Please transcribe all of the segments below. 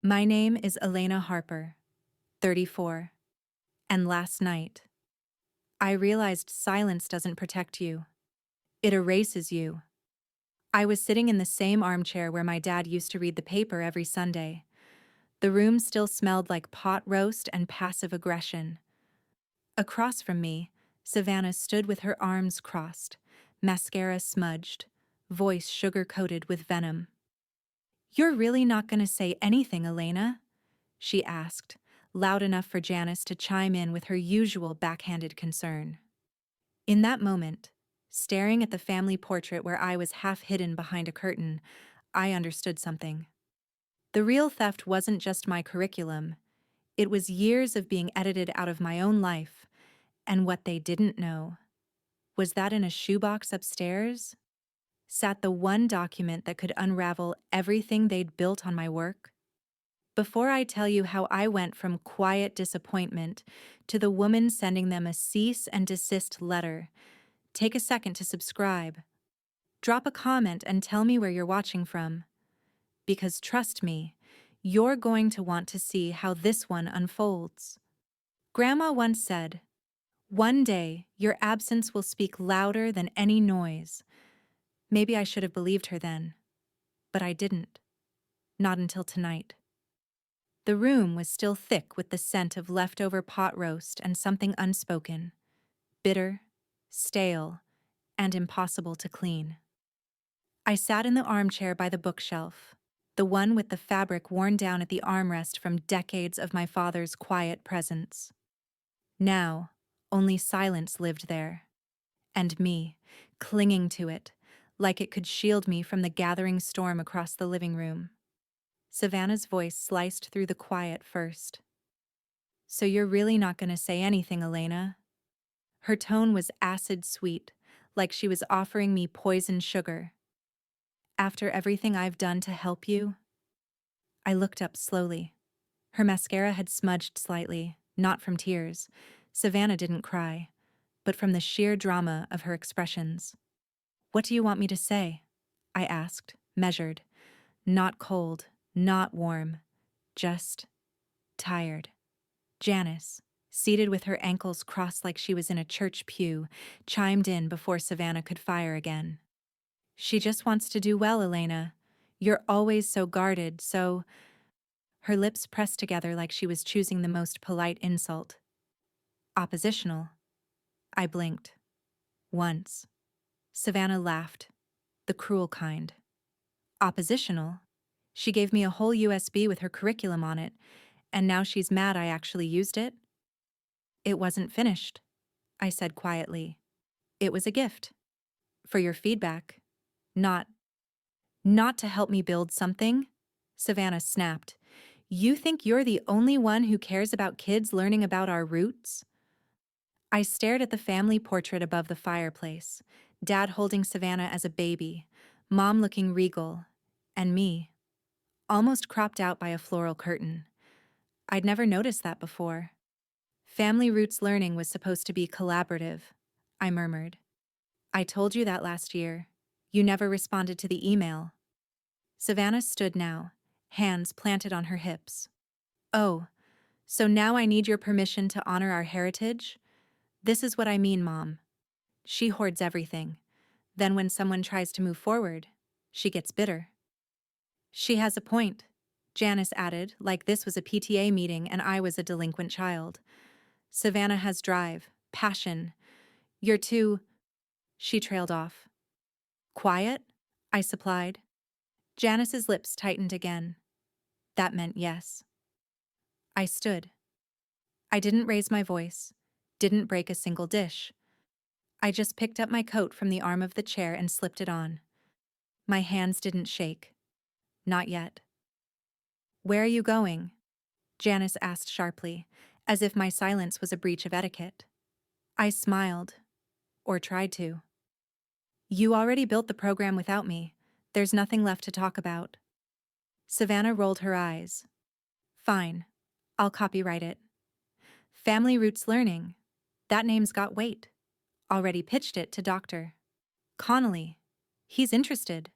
My name is Elena Harper, 34, and last night, I realized silence doesn't protect you. It erases you. I was sitting in the same armchair where my dad used to read the paper every Sunday. The room still smelled like pot roast and passive aggression. Across from me, Savannah stood with her arms crossed, mascara smudged, voice sugar-coated with venom. "You're really not going to say anything, Elena?" she asked, loud enough for Janice to chime in with her usual backhanded concern. In that moment, staring at the family portrait where I was half hidden behind a curtain, I understood something. The real theft wasn't just my curriculum, it was years of being edited out of my own life, and what they didn't know was that in a shoebox upstairs sat the one document that could unravel everything they'd built on my work. Before I tell you how I went from quiet disappointment to the woman sending them a cease and desist letter, take a second to subscribe. Drop a comment and tell me where you're watching from. Because trust me, you're going to want to see how this one unfolds. Grandma once said, "One day, your absence will speak louder than any noise." Maybe I should have believed her then, but I didn't. Not until tonight. The room was still thick with the scent of leftover pot roast and something unspoken, bitter, stale, and impossible to clean. I sat in the armchair by the bookshelf, the one with the fabric worn down at the armrest from decades of my father's quiet presence. Now, only silence lived there, and me, clinging to it, like it could shield me from the gathering storm across the living room. Savannah's voice sliced through the quiet first. "So you're really not going to say anything, Elena?" Her tone was acid-sweet, like she was offering me poison sugar. "After everything I've done to help you?" I looked up slowly. Her mascara had smudged slightly, not from tears. Savannah didn't cry, but from the sheer drama of her expressions. "What do you want me to say?" I asked, measured. Not cold, not warm, just tired. Janice, seated with her ankles crossed like she was in a church pew, chimed in before Savannah could fire again. "She just wants to do well, Elena. You're always so guarded, so—" Her lips pressed together like she was choosing the most polite insult. "Oppositional." I blinked. Once. Savannah laughed, the cruel kind. "Oppositional? She gave me a whole USB with her curriculum on it, and now she's mad I actually used it?" "It wasn't finished," I said quietly. "It was a gift. For your feedback. Not to help me build something," Savannah snapped. "You think you're the only one who cares about kids learning about our roots?" I stared at the family portrait above the fireplace, Dad holding Savannah as a baby, Mom looking regal, and me, almost cropped out by a floral curtain. I'd never noticed that before. "Family roots learning was supposed to be collaborative," I murmured. "I told you that last year. You never responded to the email." Savannah stood now, hands planted on her hips. "Oh, so now I need your permission to honor our heritage? This is what I mean, Mom. She hoards everything. Then when someone tries to move forward, she gets bitter." "She has a point," Janice added, like this was a PTA meeting and I was a delinquent child. "Savannah has drive, passion. You're too—" She trailed off. "Quiet?" I supplied. Janice's lips tightened again. That meant yes. I stood. I didn't raise my voice, didn't break a single dish. I just picked up my coat from the arm of the chair and slipped it on. My hands didn't shake. Not yet. "Where are you going?" Janice asked sharply, as if my silence was a breach of etiquette. I smiled, or tried to. "You already built the program without me. There's nothing left to talk about." Savannah rolled her eyes. "Fine. I'll copyright it. Family Roots Learning. That name's got weight. Already pitched it to Dr. Connolly. He's interested."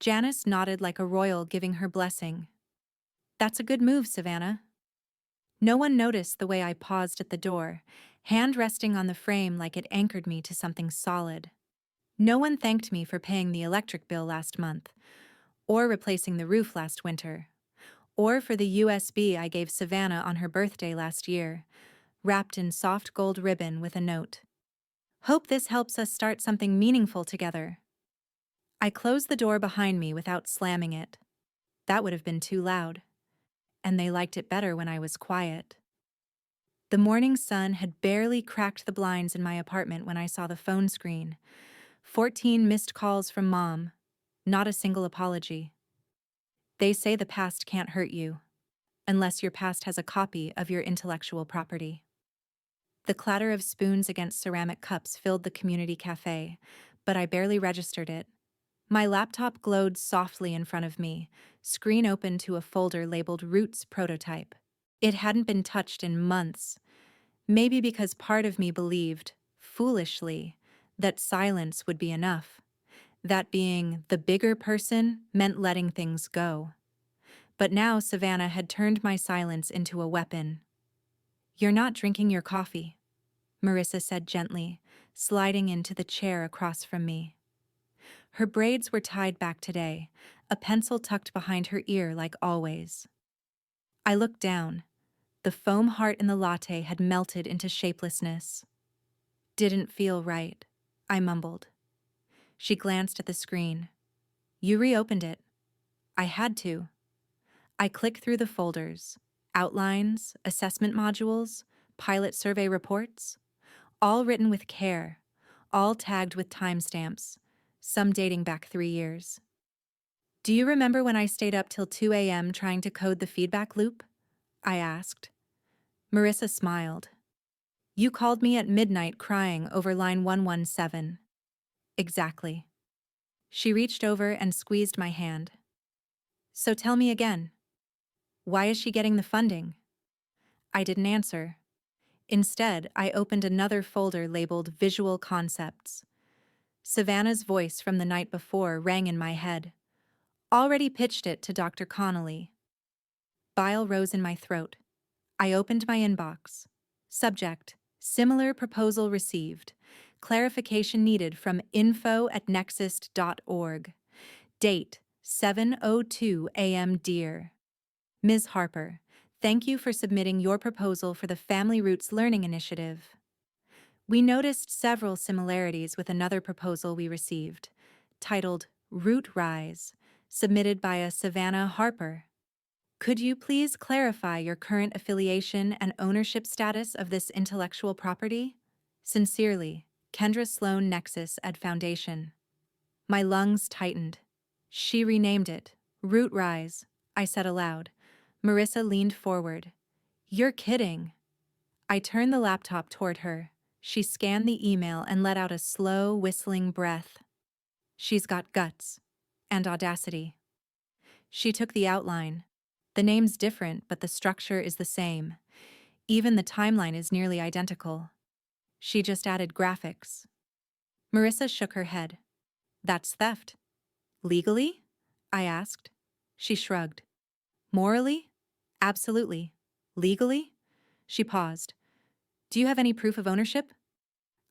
Janice nodded like a royal giving her blessing. That's a good move, Savannah. No one noticed the way I paused at the door, hand resting on the frame like it anchored me to something solid. No one thanked me for paying the electric bill last month, or replacing the roof last winter, or for the USB I gave Savannah on her birthday last year, wrapped in soft gold ribbon with a note. Hope this helps us start something meaningful together. I closed the door behind me without slamming it. That would have been too loud, and they liked it better when I was quiet. The morning sun had barely cracked the blinds in my apartment when I saw the phone screen. 14 missed calls from Mom. Not a single apology. They say the past can't hurt you, unless your past has a copy of your intellectual property. The clatter of spoons against ceramic cups filled the community cafe, but I barely registered it. My laptop glowed softly in front of me, screen open to a folder labeled Roots Prototype. It hadn't been touched in months, maybe because part of me believed, foolishly, that silence would be enough. That being the bigger person meant letting things go. But now Savannah had turned my silence into a weapon. "You're not drinking your coffee," Marissa said gently, sliding into the chair across from me. Her braids were tied back today, a pencil tucked behind her ear like always. I looked down. The foam heart in the latte had melted into shapelessness. "Didn't feel right," I mumbled. She glanced at the screen. "You reopened it." "I had to." I clicked through the folders. Outlines, assessment modules, pilot survey reports. All written with care. All tagged with timestamps, some dating back 3 years. "Do you remember when I stayed up till 2 a.m. trying to code the feedback loop?" I asked. Marissa smiled. "You called me at midnight crying over line 117. "Exactly." She reached over and squeezed my hand. "So tell me again. Why is she getting the funding?" I didn't answer. Instead, I opened another folder labeled Visual Concepts. Savannah's voice from the night before rang in my head. "Already pitched it to Dr. Connolly." Bile rose in my throat. I opened my inbox. Subject: Similar proposal received. Clarification needed from info@nexus.org. Date: 7:02 a.m. Dear Ms. Harper, thank you for submitting your proposal for the Family Roots Learning Initiative. We noticed several similarities with another proposal we received, titled Root Rise, submitted by a Elena Harper. Could you please clarify your current affiliation and ownership status of this intellectual property? Sincerely, Kendra Sloan Nexus Ed Foundation. My lungs tightened. She renamed it Root Rise, I said aloud. Marissa leaned forward. "You're kidding." I turned the laptop toward her. She scanned the email and let out a slow, whistling breath. "She's got guts. And audacity." She took the outline. The name's different, but the structure is the same. Even the timeline is nearly identical. She just added graphics. Marissa shook her head. "That's theft." "Legally?" I asked. She shrugged. "Morally? Absolutely. Legally?" She paused. "Do you have any proof of ownership?"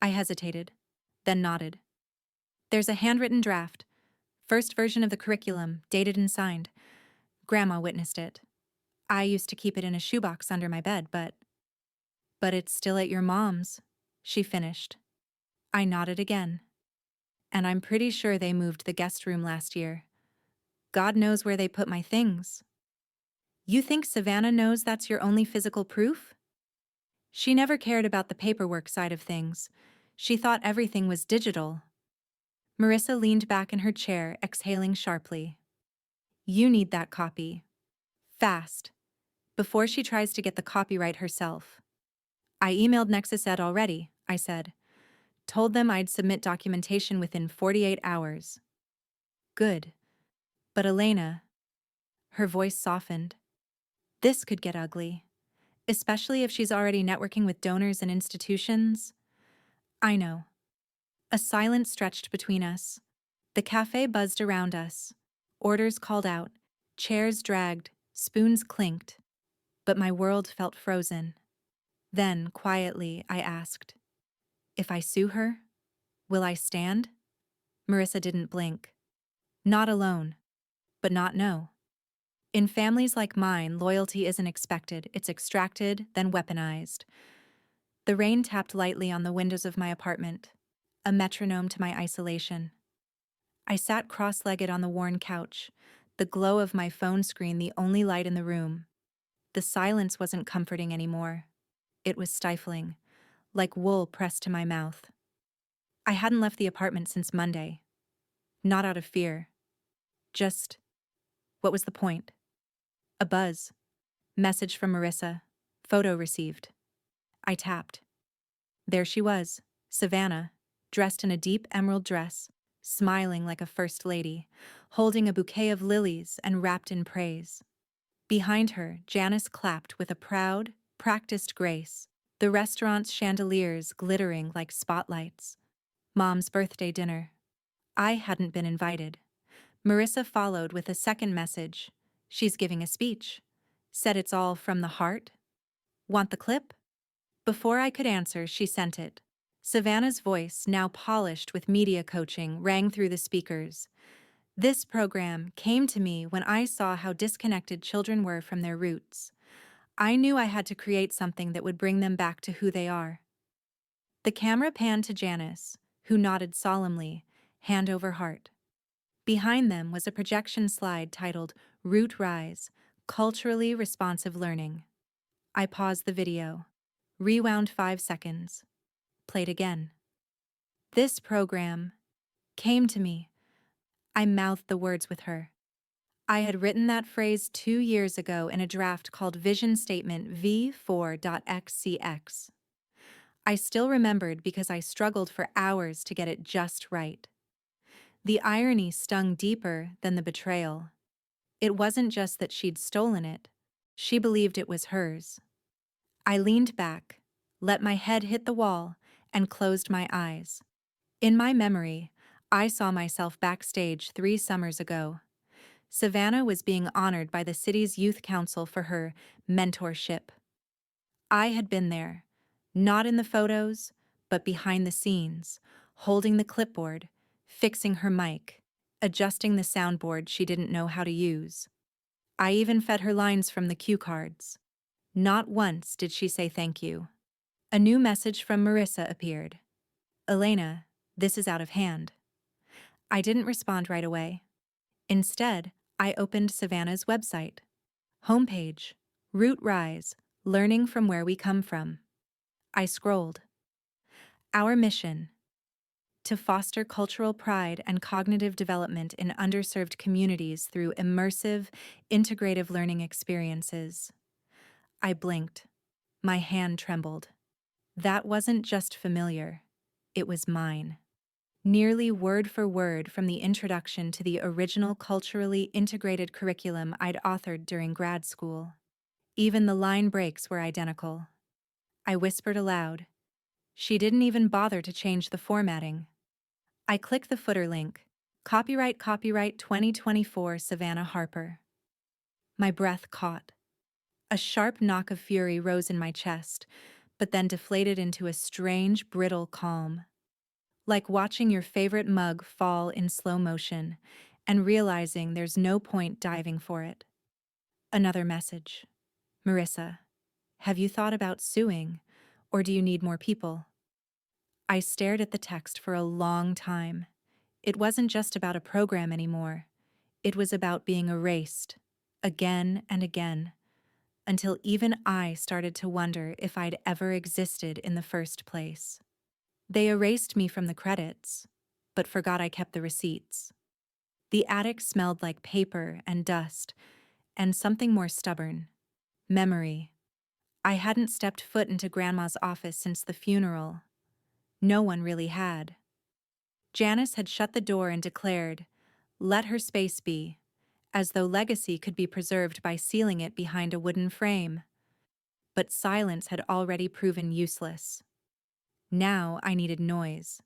I hesitated, then nodded. "There's a handwritten draft. First version of the curriculum, dated and signed. Grandma witnessed it. I used to keep it in a shoebox under my bed, but it's still at your mom's," she finished. I nodded again. "And I'm pretty sure they moved the guest room last year. God knows where they put my things." "You think Savannah knows that's your only physical proof?" She never cared about the paperwork side of things. She thought everything was digital. Marissa leaned back in her chair, exhaling sharply. "You need that copy. Fast. Before she tries to get the copyright herself." "I emailed Nexus Ed already," I said. "Told them I'd submit documentation within 48 hours. "Good. But Elena," her voice softened, "this could get ugly. Especially if she's already networking with donors and institutions." "I know." A silence stretched between us. The cafe buzzed around us. Orders called out. Chairs dragged. Spoons clinked, but my world felt frozen. Then, quietly, I asked, "If I sue her, will I stand?" Marissa didn't blink. Not alone, but not no. In families like mine, loyalty isn't expected, it's extracted, then weaponized. The rain tapped lightly on the windows of my apartment, a metronome to my isolation. I sat cross-legged on the worn couch, the glow of my phone screen the only light in the room. The silence wasn't comforting anymore. It was stifling, like wool pressed to my mouth. I hadn't left the apartment since Monday. Not out of fear. Just, what was the point? A buzz. Message from Marissa. Photo received. I tapped. There she was, Savannah, dressed in a deep emerald dress, smiling like a first lady, holding a bouquet of lilies and wrapped in praise. Behind her, Janice clapped with a proud, practiced grace, the restaurant's chandeliers glittering like spotlights. Mom's birthday dinner. I hadn't been invited. Marissa followed with a second message. She's giving a speech. Said it's all from the heart. Want the clip? Before I could answer, she sent it. Savannah's voice, now polished with media coaching, rang through the speakers. This program came to me when I saw how disconnected children were from their roots. I knew I had to create something that would bring them back to who they are. The camera panned to Janice, who nodded solemnly, hand over heart. Behind them was a projection slide titled Root Rise, Culturally Responsive Learning. I paused the video, rewound 5 seconds, played again. This program came to me. I mouthed the words with her. I had written that phrase 2 years ago in a draft called Vision Statement V4.xcx. I still remembered because I struggled for hours to get it just right. The irony stung deeper than the betrayal. It wasn't just that she'd stolen it. She believed it was hers. I leaned back, let my head hit the wall, and closed my eyes. In my memory, I saw myself backstage 3 summers ago. Savannah was being honored by the city's youth council for her mentorship. I had been there, not in the photos, but behind the scenes, holding the clipboard, fixing her mic, adjusting the soundboard she didn't know how to use. I even fed her lines from the cue cards. Not once did she say thank you. A new message from Marissa appeared. "Elena, this is out of hand." I didn't respond right away. Instead, I opened Savannah's website. Homepage, Root Rise, Learning from Where We Come From. I scrolled. Our mission: to foster cultural pride and cognitive development in underserved communities through immersive, integrative learning experiences. I blinked. My hand trembled. That wasn't just familiar. It was mine. Nearly word for word from the introduction to the original culturally integrated curriculum I'd authored during grad school. Even the line breaks were identical. I whispered aloud. She didn't even bother to change the formatting. I clicked the footer link. Copyright 2024 Savannah Harper. My breath caught. A sharp knock of fury rose in my chest, but then deflated into a strange, brittle calm. Like watching your favorite mug fall in slow motion and realizing there's no point diving for it. Another message. Marissa, have you thought about suing, or do you need more people? I stared at the text for a long time. It wasn't just about a program anymore. It was about being erased, again and again, until even I started to wonder if I'd ever existed in the first place. They erased me from the credits, but forgot I kept the receipts. The attic smelled like paper and dust, and something more stubborn: memory. I hadn't stepped foot into Grandma's office since the funeral. No one really had. Janice had shut the door and declared, "Let her space be," as though legacy could be preserved by sealing it behind a wooden frame. But silence had already proven useless. Now I needed noise.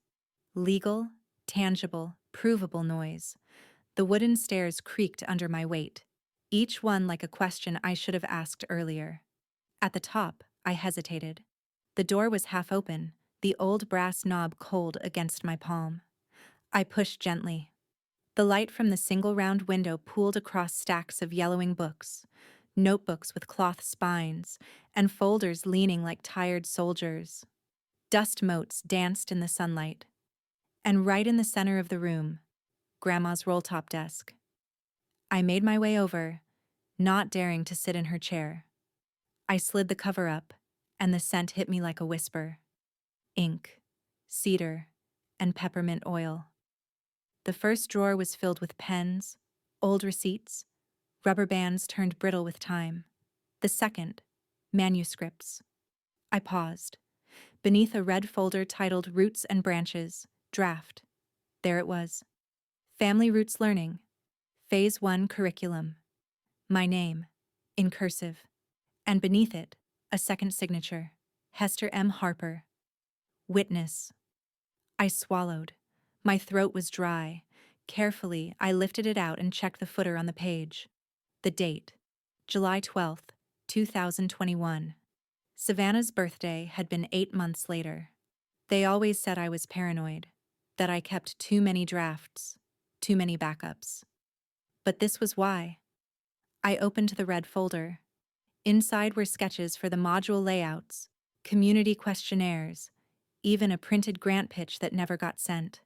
Legal, tangible, provable noise. The wooden stairs creaked under my weight. each one like a question I should have asked earlier. At the top, I hesitated. The door was half open, the old brass knob cold against my palm. I pushed gently. The light from the single round window pooled across stacks of yellowing books, notebooks with cloth spines, and folders leaning like tired soldiers. Dust motes danced in the sunlight. And right in the center of the room, Grandma's roll-top desk. I made my way over, not daring to sit in her chair. I slid the cover up, and the scent hit me like a whisper. Ink, cedar, and peppermint oil. The first drawer was filled with pens, old receipts, rubber bands turned brittle with time. The second, manuscripts. I paused. Beneath a red folder titled Roots and Branches, Draft. There it was. Family Roots Learning. Phase 1 Curriculum. My name, in cursive. And beneath it, a second signature. Hester M. Harper. Witness. I swallowed. My throat was dry. Carefully, I lifted it out and checked the footer on the page. The date, July 12th, 2021. Savannah's birthday had been 8 months later. They always said I was paranoid, that I kept too many drafts, too many backups. But this was why. I opened the red folder. Inside were sketches for the module layouts, community questionnaires, even a printed grant pitch that never got sent.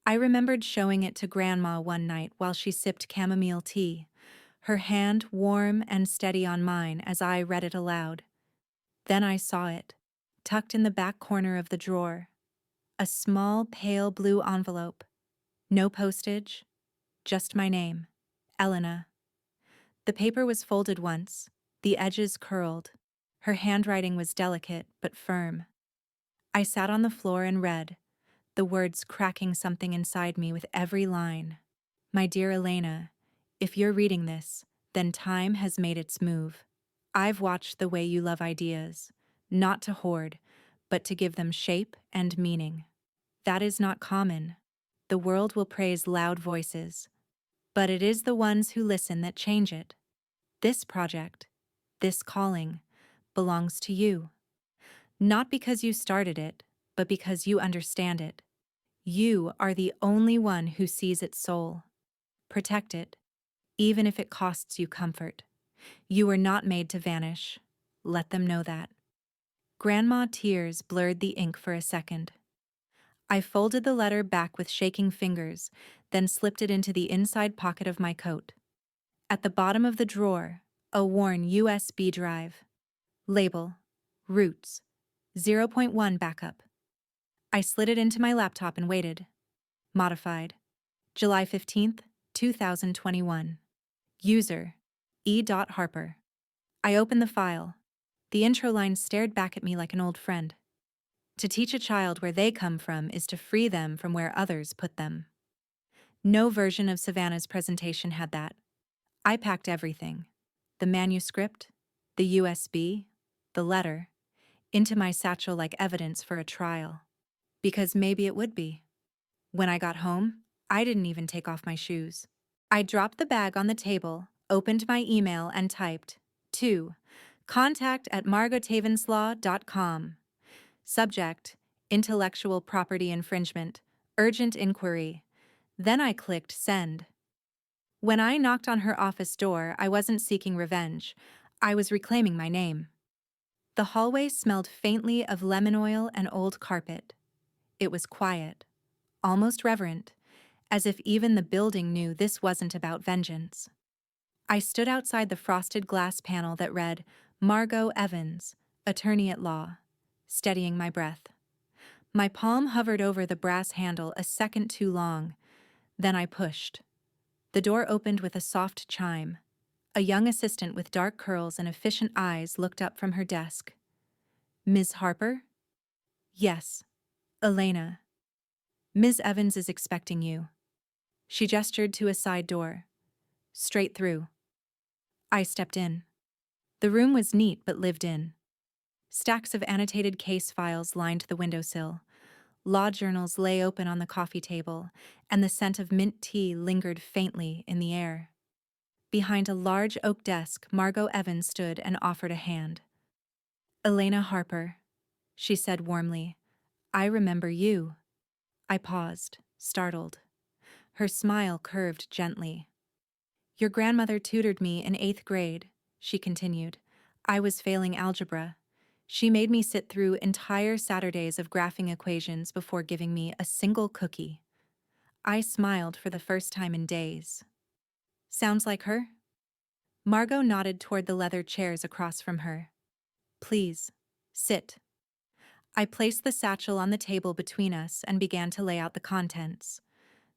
I remembered showing it to Grandma one night while she sipped chamomile tea, her hand warm and steady on mine as I read it aloud. Then I saw it, tucked in the back corner of the drawer. A small, pale blue envelope. No postage, just my name, Elena. The paper was folded once, the edges curled. Her handwriting was delicate but firm. I sat on the floor and read, the words cracking something inside me with every line. My dear Elena, if you're reading this, then time has made its move. I've watched the way you love ideas, not to hoard, but to give them shape and meaning. That is not common. The world will praise loud voices, but it is the ones who listen that change it. This project, this calling, belongs to you. Not because you started it, but because you understand it. You are the only one who sees its soul. Protect it, even if it costs you comfort. You were not made to vanish. Let them know that. Grandma tears blurred the ink for a second. I folded the letter back with shaking fingers, then slipped it into the inside pocket of my coat. At the bottom of the drawer, a worn USB drive. Label, Roots, 0.1 backup. I slid it into my laptop and waited. Modified. July 15th, 2021. User, E. Harper. I opened the file. The intro line stared back at me like an old friend. To teach a child where they come from is to free them from where others put them. No version of Savannah's presentation had that. I packed everything. The manuscript, the USB, the letter, into my satchel like evidence for a trial. Because maybe it would be. When I got home, I didn't even take off my shoes. I dropped the bag on the table, opened my email, and typed, to contact@margotavenslaw.com. Subject, intellectual property infringement, urgent inquiry. Then I clicked send. When I knocked on her office door, I wasn't seeking revenge. I was reclaiming my name. The hallway smelled faintly of lemon oil and old carpet. It was quiet, almost reverent, as if even the building knew this wasn't about vengeance. I stood outside the frosted glass panel that read, Margot Evans, Attorney at Law, steadying my breath. My palm hovered over the brass handle a second too long. Then I pushed. The door opened with a soft chime. A young assistant with dark curls and efficient eyes looked up from her desk. Ms. Harper? Yes. Elena. Ms. Evans is expecting you. She gestured to a side door. Straight through. I stepped in. The room was neat but lived in. Stacks of annotated case files lined the windowsill. Law journals lay open on the coffee table, and the scent of mint tea lingered faintly in the air. Behind a large oak desk, Margot Evans stood and offered a hand. "Elena Harper," she said warmly. "I remember you." I paused, startled. Her smile curved gently. "Your grandmother tutored me in 8th grade," she continued. "I was failing algebra. She made me sit through entire Saturdays of graphing equations before giving me a single cookie." I smiled for the first time in days. "Sounds like her?" Margot nodded toward the leather chairs across from her. "Please, sit." I placed the satchel on the table between us and began to lay out the contents.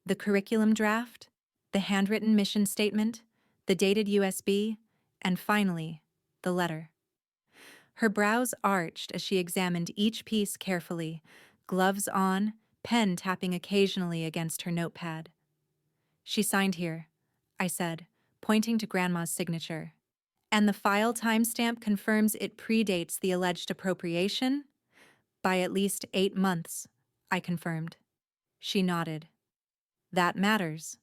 The curriculum draft, the handwritten mission statement, the dated USB, and finally, the letter. Her brows arched as she examined each piece carefully, gloves on, pen tapping occasionally against her notepad. "She signed here," I said, pointing to Grandma's signature. "And the file timestamp confirms it predates the alleged appropriation?" "By at least 8 months," I confirmed. She nodded. "That matters."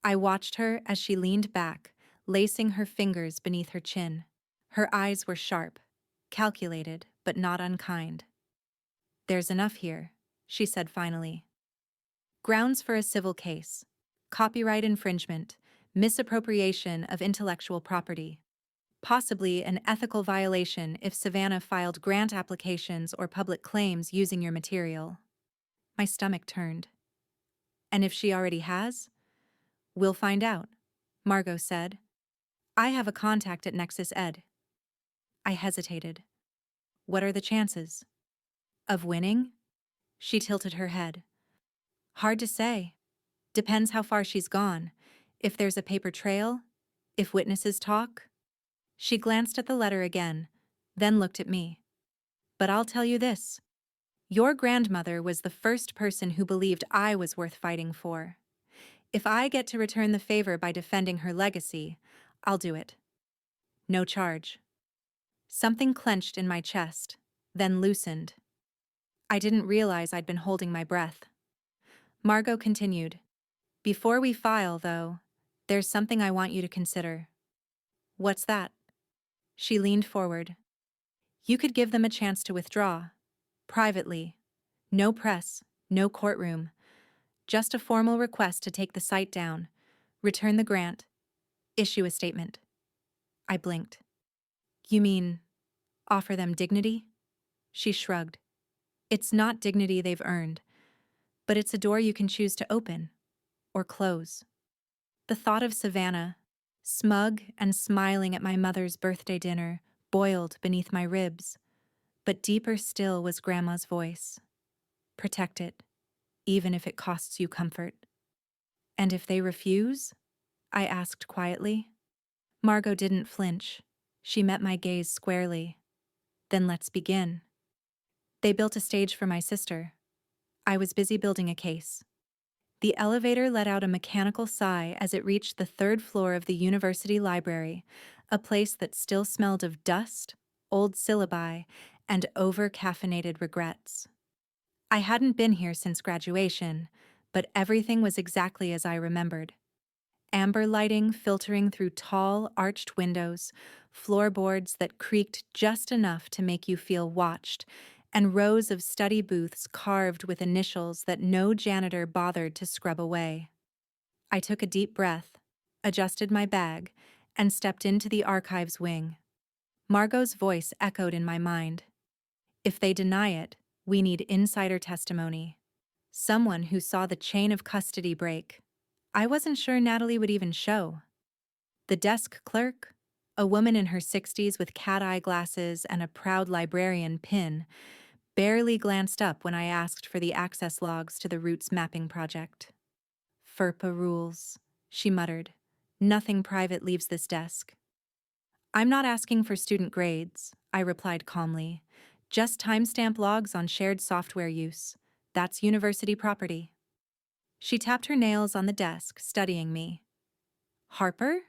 I watched her as she leaned back, lacing her fingers beneath her chin. Her eyes were sharp, calculated, but not unkind. "There's enough here," she said finally. "Grounds for a civil case: copyright infringement, misappropriation of intellectual property, possibly an ethical violation if Savannah filed grant applications or public claims using your material." My stomach turned. "And if she already has?" "We'll find out," Margot said. "I have a contact at Nexus Ed." I hesitated. "What are the chances?" "Of winning?" She tilted her head. "Hard to say. Depends how far she's gone. If there's a paper trail, if witnesses talk." She glanced at the letter again, then looked at me. "But I'll tell you this. Your grandmother was the first person who believed I was worth fighting for. If I get to return the favor by defending her legacy, I'll do it. No charge." Something clenched in my chest, then loosened. I didn't realize I'd been holding my breath. Margot continued. "Before we file, though, there's something I want you to consider." "What's that?" She leaned forward. "You could give them a chance to withdraw. Privately. No press, no courtroom. Just a formal request to take the site down, return the grant, issue a statement." I blinked. "You mean, offer them dignity?" She shrugged. "It's not dignity they've earned, but it's a door you can choose to open or close." The thought of Savannah, smug and smiling at my mother's birthday dinner, boiled beneath my ribs. But deeper still was Grandma's voice. "Protect it, even if it costs you comfort." "And if they refuse?" I asked quietly. Margot didn't flinch. She met my gaze squarely. "Then let's begin." They built a stage for my sister. I was busy building a case. The elevator let out a mechanical sigh as it reached the 3rd floor of the university library, a place that still smelled of dust, old syllabi, and over-caffeinated regrets. I hadn't been here since graduation, but everything was exactly as I remembered. Amber lighting filtering through tall, arched windows, floorboards that creaked just enough to make you feel watched, and rows of study booths carved with initials that no janitor bothered to scrub away. I took a deep breath, adjusted my bag, and stepped into the archives wing. Margot's voice echoed in my mind. "If they deny it, we need insider testimony. Someone who saw the chain of custody break." I wasn't sure Natalie would even show. The desk clerk, a woman in her 60s with cat-eye glasses and a proud librarian pin, barely glanced up when I asked for the access logs to the Roots mapping project. "FERPA rules," she muttered. "Nothing private leaves this desk." "I'm not asking for student grades," I replied calmly. "Just timestamp logs on shared software use. That's university property." She tapped her nails on the desk, studying me. "Harper?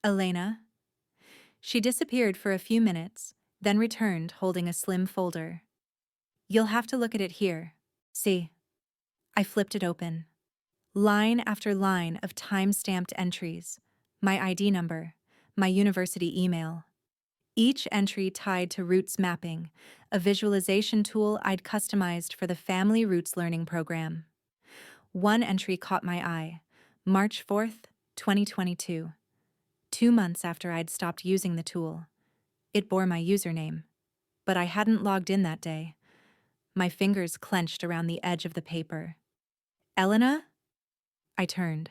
Elena?" She disappeared for a few minutes, then returned holding a slim folder. "You'll have to look at it here. See." I flipped it open. Line after line of time-stamped entries, my ID number, my university email. Each entry tied to roots mapping, a visualization tool I'd customized for the Family Roots Learning Program. One entry caught my eye, March 4th, 2022, 2 months after I'd stopped using the tool. It bore my username, but I hadn't logged in that day. My fingers clenched around the edge of the paper. Elena? I turned.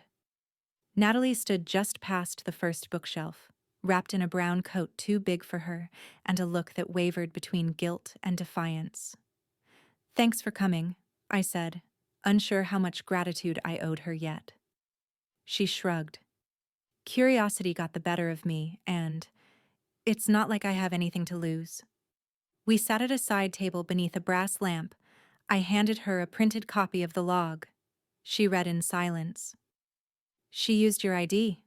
Natalie stood just past the first bookshelf, wrapped in a brown coat too big for her and a look that wavered between guilt and defiance. "Thanks for coming," I said, unsure how much gratitude I owed her yet. She shrugged. Curiosity got the better of me, and it's not like I have anything to lose. We sat at a side table beneath a brass lamp. I handed her a printed copy of the log. She read in silence. "She used your ID,"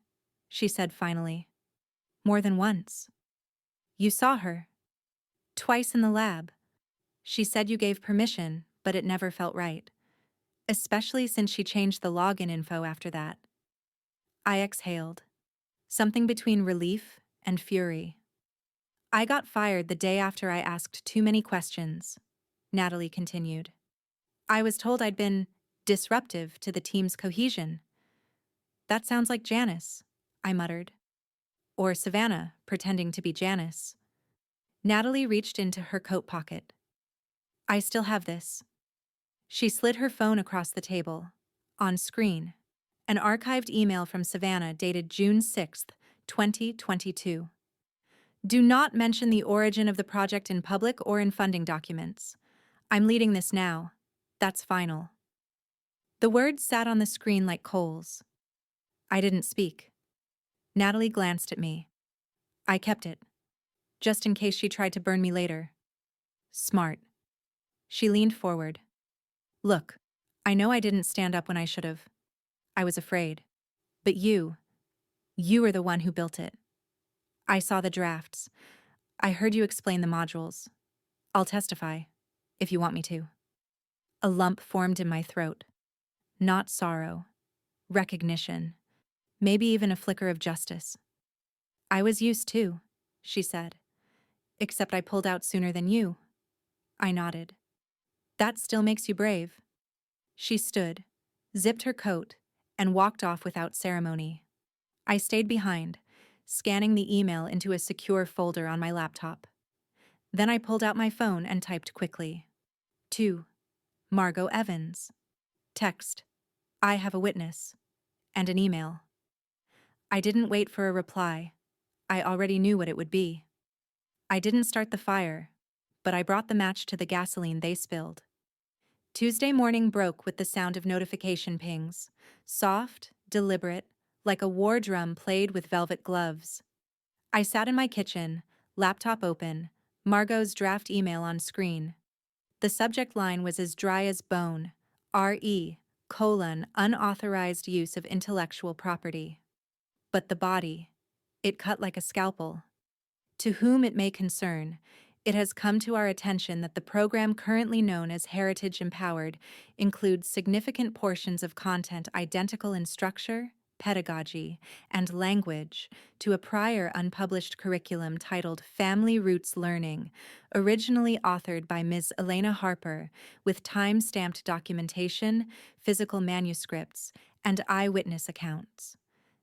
she said finally. "More than once. You saw her. Twice in the lab. She said you gave permission, but it never felt right. Especially since she changed the login info after that." I exhaled. Something between relief and fury. "I got fired the day after I asked too many questions," Natalie continued. "I was told I'd been disruptive to the team's cohesion." "That sounds like Janice," I muttered. Or Savannah, pretending to be Janice. Natalie reached into her coat pocket. "I still have this." She slid her phone across the table. On screen, an archived email from Savannah dated June 6th, 2022. "Do not mention the origin of the project in public or in funding documents. I'm leading this now. That's final." The words sat on the screen like coals. I didn't speak. Natalie glanced at me. I kept it, just in case she tried to burn me later. Smart. She leaned forward. "Look, I know I didn't stand up when I should have. I was afraid. But you were the one who built it. I saw the drafts. I heard you explain the modules. I'll testify, if you want me to." A lump formed in my throat. Not sorrow. Recognition. Maybe even a flicker of justice. "I was used too," she said. "Except I pulled out sooner than you." I nodded. "That still makes you brave." She stood, zipped her coat, and walked off without ceremony. I stayed behind, scanning the email into a secure folder on my laptop. Then I pulled out my phone and typed quickly. To Margot Evans. Text. "I have a witness." And an email. I didn't wait for a reply. I already knew what it would be. I didn't start the fire, but I brought the match to the gasoline they spilled. Tuesday morning broke with the sound of notification pings, soft, deliberate, like a war drum played with velvet gloves. I sat in my kitchen, laptop open, Margot's draft email on screen. The subject line was as dry as bone, unauthorized use of intellectual property. But the body, it cut like a scalpel. "To whom it may concern, it has come to our attention that the program currently known as Heritage Empowered includes significant portions of content identical in structure, pedagogy, and language to a prior unpublished curriculum titled Family Roots Learning, originally authored by Ms. Elena Harper, with time-stamped documentation, physical manuscripts, and eyewitness accounts.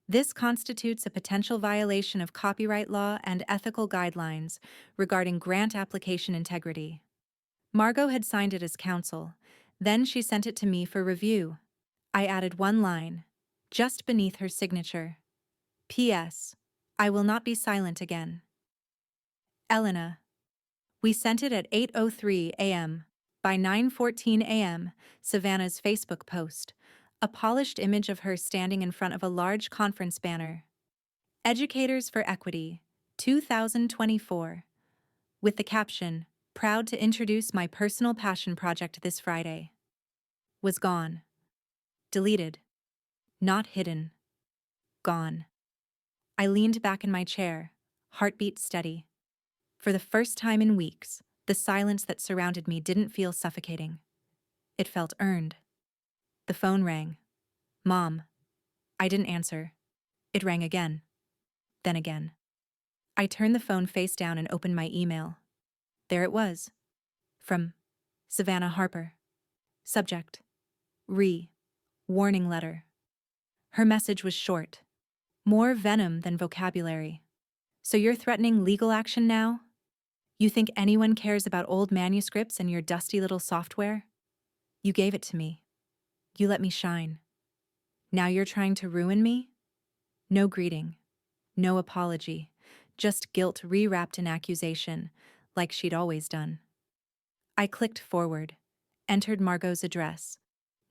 This constitutes a potential violation of copyright law and ethical guidelines regarding grant application integrity." Margot had signed it as counsel. Then she sent it to me for review. I added one line, just beneath her signature. "P.S. I will not be silent again. Elena." We sent it at 8:03 a.m. By 9:14 a.m., Savannah's Facebook post, a polished image of her standing in front of a large conference banner. "Educators for Equity, 2024. With the caption, "Proud to introduce my personal passion project this Friday." Was gone. Deleted. Not hidden. Gone. I leaned back in my chair, heartbeat steady. For the first time in weeks, the silence that surrounded me didn't feel suffocating. It felt earned. The phone rang. "Mom." I didn't answer. It rang again. then again. I turned the phone face down and opened my email. There it was. From Savannah Harper. Subject: warning letter. Her message was short. More venom than vocabulary. So you're threatening legal action now? You think anyone cares about old manuscripts and your dusty little software? You gave it to me. You let me shine. Now you're trying to ruin me? No greeting. No apology. Just guilt rewrapped in accusation, like she'd always done. I clicked forward, entered Margot's address.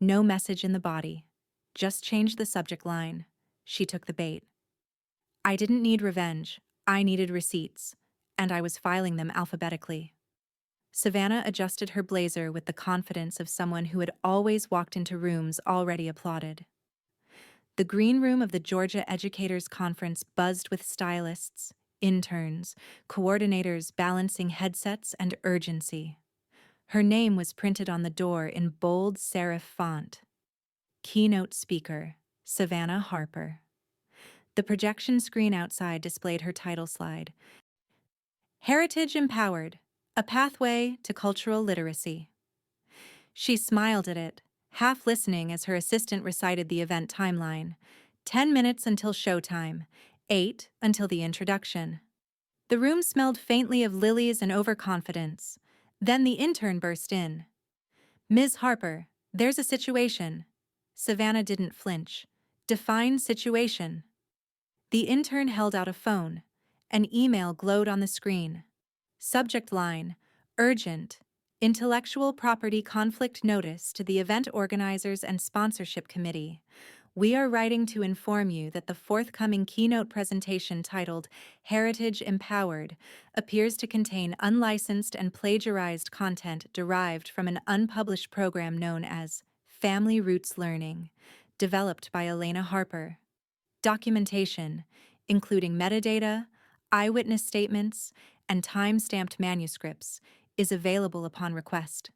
No message in the body. Just changed the subject line. She took the bait. I didn't need revenge. I needed receipts, and I was filing them alphabetically. Savannah adjusted her blazer with the confidence of someone who had always walked into rooms already applauded. The green room of the Georgia Educators Conference buzzed with stylists, interns, coordinators balancing headsets and urgency. Her name was printed on the door in bold serif font. Keynote speaker, Savannah Harper. The projection screen outside displayed her title slide. Heritage Empowered, a Pathway to Cultural Literacy. She smiled at it, half listening as her assistant recited the event timeline. 10 minutes until showtime, 8 until the introduction. The room smelled faintly of lilies and overconfidence. Then the intern burst in. Ms. Harper, there's a situation. Savannah didn't flinch. Define situation. The intern held out a phone. An email glowed on the screen. Subject line: Urgent. Intellectual Property Conflict Notice to the event organizers and sponsorship committee. We are writing to inform you that the forthcoming keynote presentation titled Heritage Empowered appears to contain unlicensed and plagiarized content derived from an unpublished program known as Family Roots Learning, developed by Elena Harper. Documentation, including metadata, eyewitness statements, and time-stamped manuscripts, is available upon request.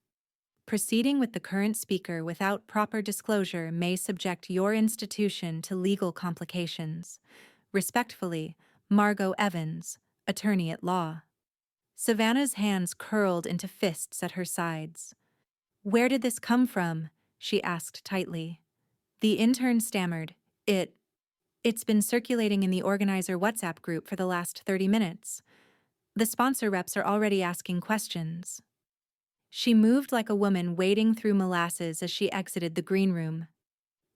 Proceeding with the current speaker without proper disclosure may subject your institution to legal complications. Respectfully, Margot Evans, attorney at law. Savannah's hands curled into fists at her sides. Where did this come from? She asked tightly. The intern stammered. It's been circulating in the organizer WhatsApp group for the last 30 minutes. The sponsor reps are already asking questions. She moved like a woman wading through molasses as she exited the green room.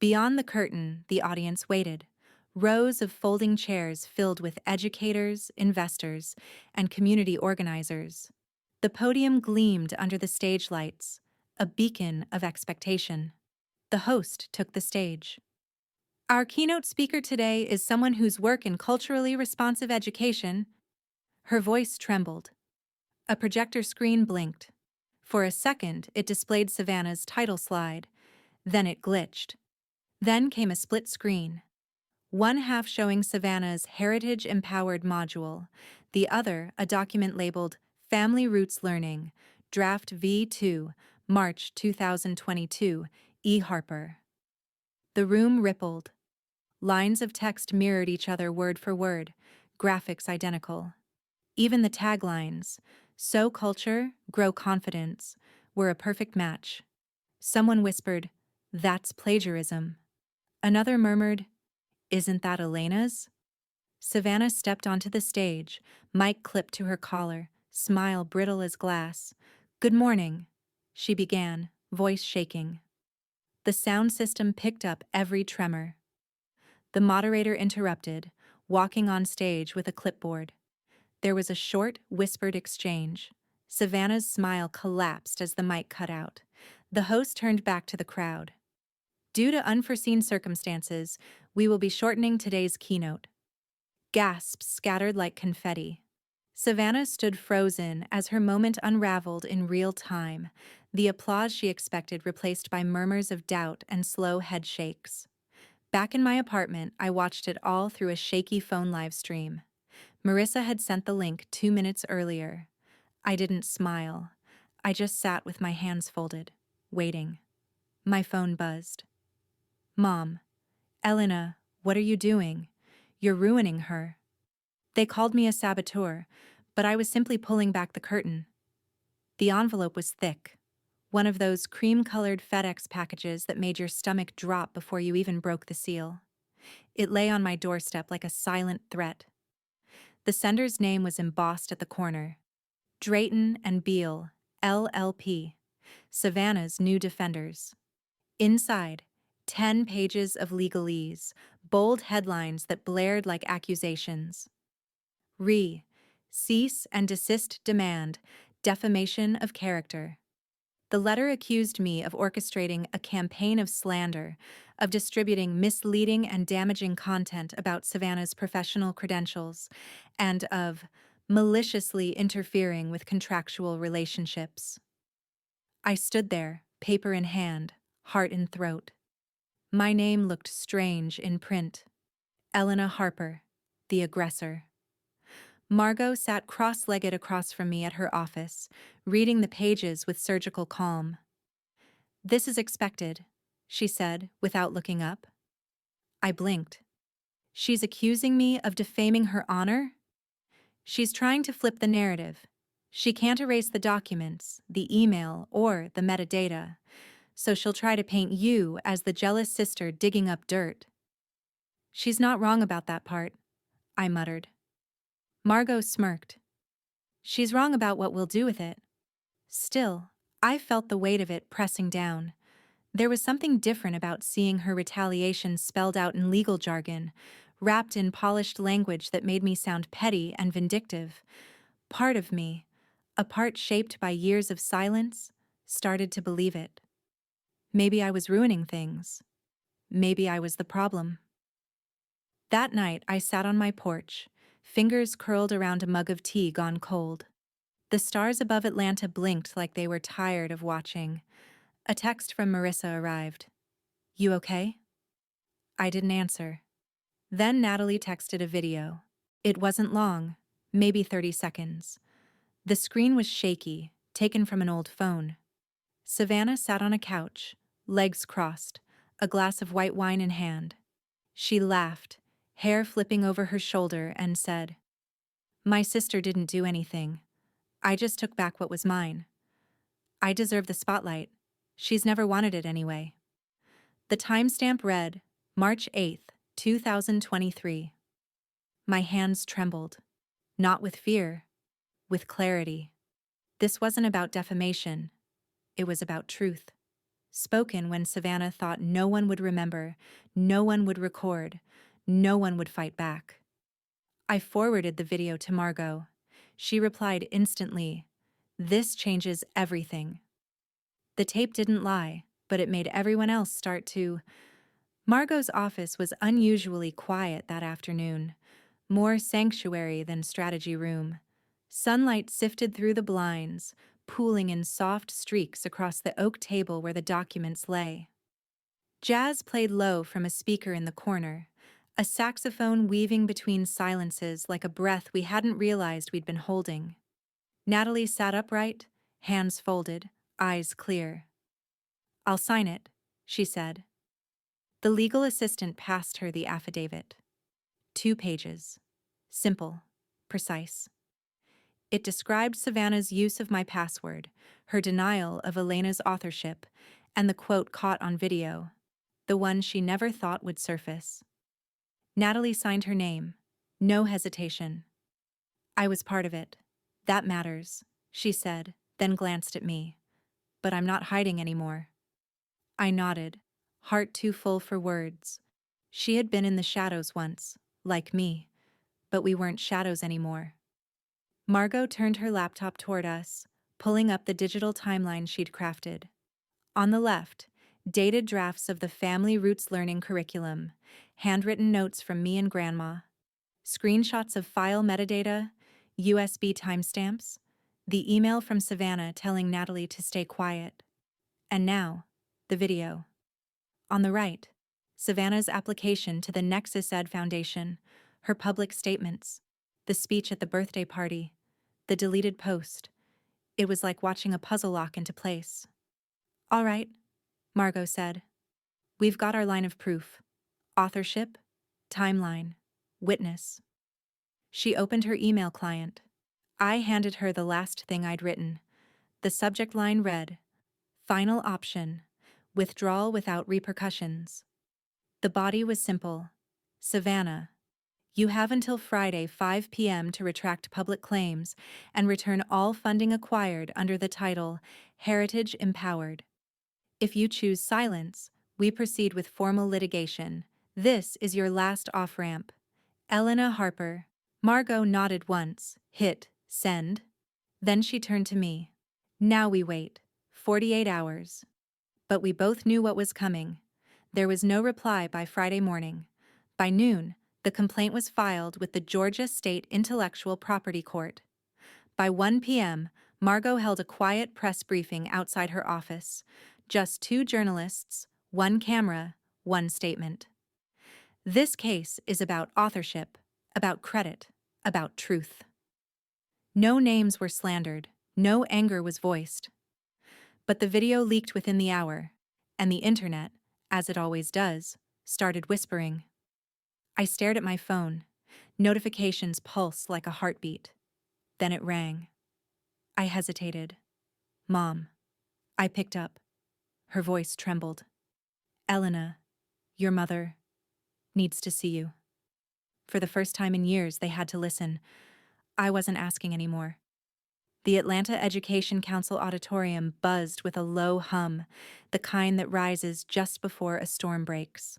Beyond the curtain, the audience waited. Rows of folding chairs filled with educators, investors, and community organizers. The podium gleamed under the stage lights, a beacon of expectation. The host took the stage. Our keynote speaker today is someone whose work in culturally responsive education. Her voice trembled. A projector screen blinked. For a second, it displayed Savannah's title slide. Then it glitched. Then came a split screen. One half showing Savannah's Heritage Empowered module, the other a document labeled Family Roots Learning, Draft V2, March 2022, E. Harper. The room rippled. Lines of text mirrored each other word for word, graphics identical. Even the taglines, "Sow culture, grow confidence," were a perfect match. Someone whispered, "That's plagiarism." Another murmured, "Isn't that Elena's?" Savannah stepped onto the stage, mic clipped to her collar, smile brittle as glass. "Good morning," she began, voice shaking. The sound system picked up every tremor. The moderator interrupted, walking on stage with a clipboard. There was a short, whispered exchange. Savannah's smile collapsed as the mic cut out. The host turned back to the crowd. Due to unforeseen circumstances, we will be shortening today's keynote. Gasps scattered like confetti. Savannah stood frozen as her moment unraveled in real time, the applause she expected replaced by murmurs of doubt and slow head shakes. Back in my apartment, I watched it all through a shaky phone live stream. Marissa had sent the link 2 minutes earlier. I didn't smile. I just sat with my hands folded, waiting. My phone buzzed. "Mom, Elena, what are you doing? You're ruining her." They called me a saboteur, but I was simply pulling back the curtain. The envelope was thick, one of those cream-colored FedEx packages that made your stomach drop before you even broke the seal. It lay on my doorstep like a silent threat. The sender's name was embossed at the corner. Drayton and Beale, LLP, Savannah's new defenders. Inside, 10 pages of legalese, bold headlines that blared like accusations. Cease and desist demand, defamation of character. The letter accused me of orchestrating a campaign of slander, of distributing misleading and damaging content about Savannah's professional credentials, and of maliciously interfering with contractual relationships. I stood there, paper in hand, heart in throat. My name looked strange in print. Elena Harper, the aggressor. Margot sat cross-legged across from me at her office, reading the pages with surgical calm. "This is expected," she said, without looking up. I blinked. She's accusing me of defaming her honor? She's trying to flip the narrative. She can't erase the documents, the email, or the metadata, so she'll try to paint you as the jealous sister digging up dirt. "She's not wrong about that part," I muttered. Margot smirked. "She's wrong about what we'll do with it." Still, I felt the weight of it pressing down. There was something different about seeing her retaliation spelled out in legal jargon, wrapped in polished language that made me sound petty and vindictive. Part of me, a part shaped by years of silence, started to believe it. Maybe I was ruining things. Maybe I was the problem. That night, I sat on my porch, fingers curled around a mug of tea gone cold. The stars above Atlanta blinked like they were tired of watching. A text from Marissa arrived. "You okay?" I didn't answer. Then Natalie texted a video. It wasn't long, maybe 30 seconds. The screen was shaky, taken from an old phone. Savannah sat on a couch, legs crossed, a glass of white wine in hand. She laughed, hair flipping over her shoulder, and said, "My sister didn't do anything. I just took back what was mine. I deserve the spotlight. She's never wanted it anyway." The timestamp read, March 8th, 2023. My hands trembled. Not with fear, with clarity. This wasn't about defamation. It was about truth. Spoken when Savannah thought no one would remember, no one would record, no one would fight back. I forwarded the video to Margot. She replied instantly, "This changes everything." The tape didn't lie, but it made everyone else start to. Margot's office was unusually quiet that afternoon, more sanctuary than strategy room. Sunlight sifted through the blinds, pooling in soft streaks across the oak table where the documents lay. Jazz played low from a speaker in the corner, a saxophone weaving between silences like a breath we hadn't realized we'd been holding. Natalie sat upright, hands folded, eyes clear. "I'll sign it," she said. The legal assistant passed her the affidavit. 2 pages. Simple, precise. It described Savannah's use of my password, her denial of Elena's authorship, and the quote caught on video, the one she never thought would surface. Natalie signed her name. No hesitation. "I was part of it. That matters," she said, then glanced at me. "But I'm not hiding anymore." I nodded, heart too full for words. She had been in the shadows once, like me, but we weren't shadows anymore. Margot turned her laptop toward us, pulling up the digital timeline she'd crafted. On the left, dated drafts of the Family Roots Learning curriculum, handwritten notes from me and Grandma, screenshots of file metadata, USB timestamps, the email from Savannah telling Natalie to stay quiet. And now, the video. On the right, Savannah's application to the Nexus Ed Foundation, her public statements, the speech at the birthday party, the deleted post. It was like watching a puzzle lock into place. "All right," Margot said. "We've got our line of proof. Authorship, timeline, witness." She opened her email client. I handed her the last thing I'd written. The subject line read, "Final option, withdrawal without repercussions." The body was simple. "Savannah, you have until Friday 5 p.m. to retract public claims and return all funding acquired under the title Heritage Empowered. If you choose silence, we proceed with formal litigation. This is your last off-ramp. Elena Harper." Margot nodded once, hit send. Then she turned to me. "Now we wait. 48 hours." But we both knew what was coming. There was no reply by Friday morning. By noon, the complaint was filed with the Georgia State Intellectual Property Court. By 1 p.m., Margot held a quiet press briefing outside her office. Just 2 journalists, 1 camera, 1 statement. "This case is about authorship, about credit, about truth." No names were slandered, no anger was voiced. But the video leaked within the hour, and the internet, as it always does, started whispering. I stared at my phone. Notifications pulsed like a heartbeat. Then it rang. I hesitated. "Mom." I picked up. Her voice trembled. "Elena, your mother needs to see you." For the first time in years, they had to listen. I wasn't asking anymore. The Atlanta Education Council auditorium buzzed with a low hum, the kind that rises just before a storm breaks.